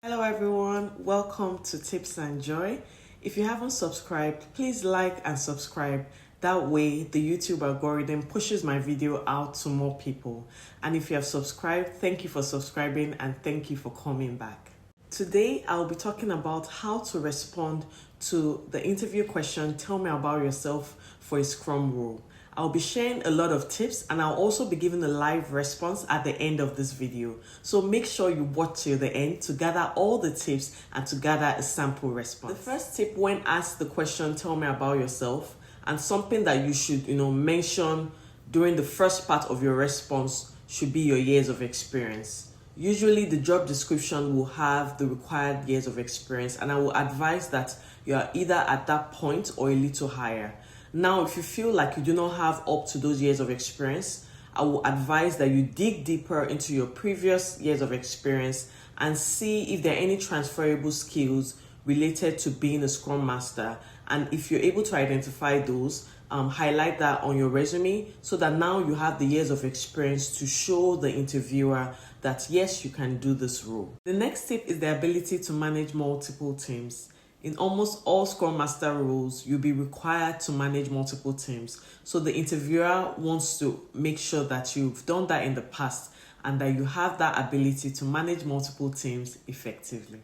Hello everyone, welcome to Tips and Joy. If you haven't subscribed, please like and subscribe. That way the YouTube algorithm pushes my video out to more people. And if you have subscribed, thank you for subscribing and thank you for coming back. Today I'll be talking about how to respond to the interview question, tell me about yourself, for a Scrum role. I'll be sharing a lot of tips and I'll also be giving a live response at the end of this video. So make sure you watch till the end to gather all the tips and to gather a sample response. The first tip when asked the question, tell me about yourself, and something that you should, mention during the first part of your response should be your years of experience. Usually the job description will have the required years of experience, and I will advise that you are either at that point or a little higher. Now, if you feel like you do not have up to those years of experience, I will advise that you dig deeper into your previous years of experience and see if there are any transferable skills related to being a Scrum Master. And if you're able to identify those, highlight that on your resume so that now you have the years of experience to show the interviewer that yes, you can do this role. The next tip is the ability to manage multiple teams. In almost all Scrum Master roles, you'll be required to manage multiple teams. So the interviewer wants to make sure that you've done that in the past and that you have that ability to manage multiple teams effectively.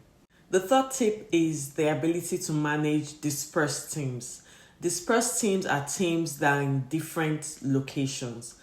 The third tip is the ability to manage dispersed teams. Dispersed teams are teams that are in different locations.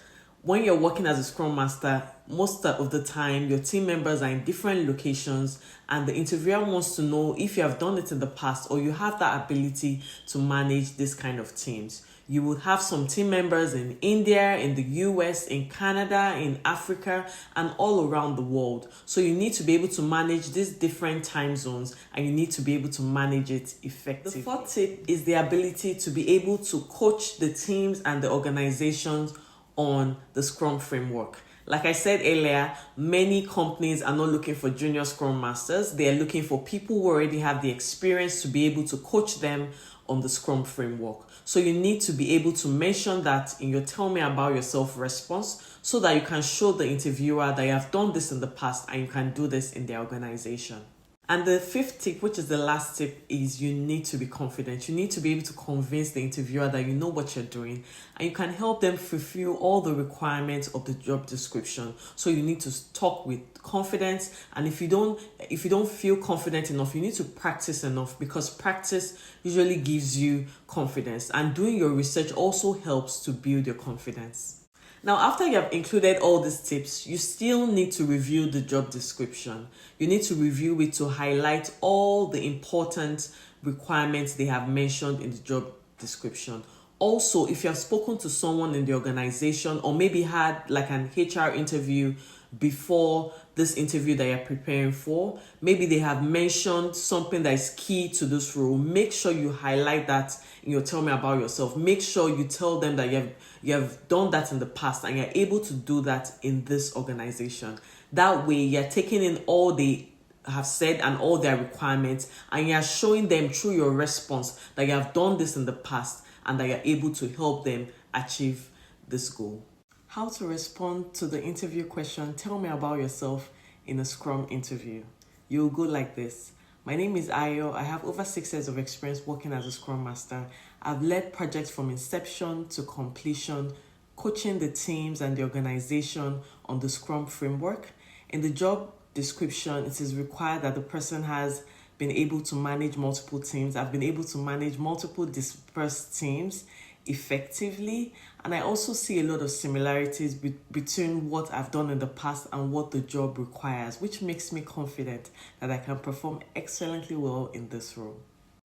When you're working as a Scrum Master, most of the time your team members are in different locations and the interviewer wants to know if you have done it in the past or you have that ability to manage this kind of teams. You would have some team members in India, in the US, in Canada, in Africa, and all around the world. So you need to be able to manage these different time zones and you need to be able to manage it effectively. The fourth tip is the ability to be able to coach the teams and the organizations on the Scrum framework. Like I said earlier, many companies are not looking for junior Scrum Masters. They are looking for people who already have the experience to be able to coach them on the Scrum framework. So you need to be able to mention that in your tell me about yourself response so that you can show the interviewer that you have done this in the past and you can do this in their organization. And the fifth tip, which is the last tip, is you need to be confident. You need to be able to convince the interviewer that you know what you're doing and you can help them fulfill all the requirements of the job description. So you need to talk with confidence, and if you don't feel confident enough, you need to practice enough, because practice usually gives you confidence, and doing your research also helps to build your confidence. Now, after you have included all these tips, you still need to review the job description. You need to review it to highlight all the important requirements they have mentioned in the job description. Also, if you have spoken to someone in the organization or maybe had like an HR interview before this interview that you're preparing for, maybe they have mentioned something that is key to this role, make sure you highlight that in your tell me about yourself. Make sure you tell them that you have done that in the past and you're able to do that in this organization. That way you're taking in all they have said and all their requirements, and you're showing them through your response that you have done this in the past and that you're able to help them achieve this goal. How to respond to the interview question, tell me about yourself, in a Scrum interview. You'll go like this. My name is Ayo. I have over 6 years of experience working as a Scrum Master. I've led projects from inception to completion, coaching the teams and the organization on the Scrum framework. In the job description, it is required that the person has been able to manage multiple teams. I've been able to manage multiple dispersed teams effectively, and I also see a lot of similarities between what I've done in the past and what the job requires, which makes me confident that I can perform excellently well in this role.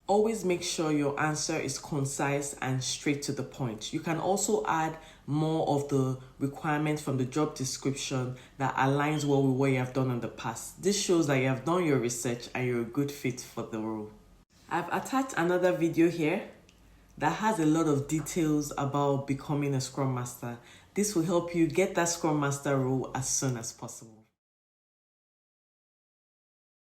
Always make sure your answer is concise and straight to the point. You can also add more of the requirements from the job description that aligns well with what you have done in the past. This shows that you have done your research and you're a good fit for the role. I've attached another video here that has a lot of details about becoming a Scrum Master. This will help you get that Scrum Master role as soon as possible.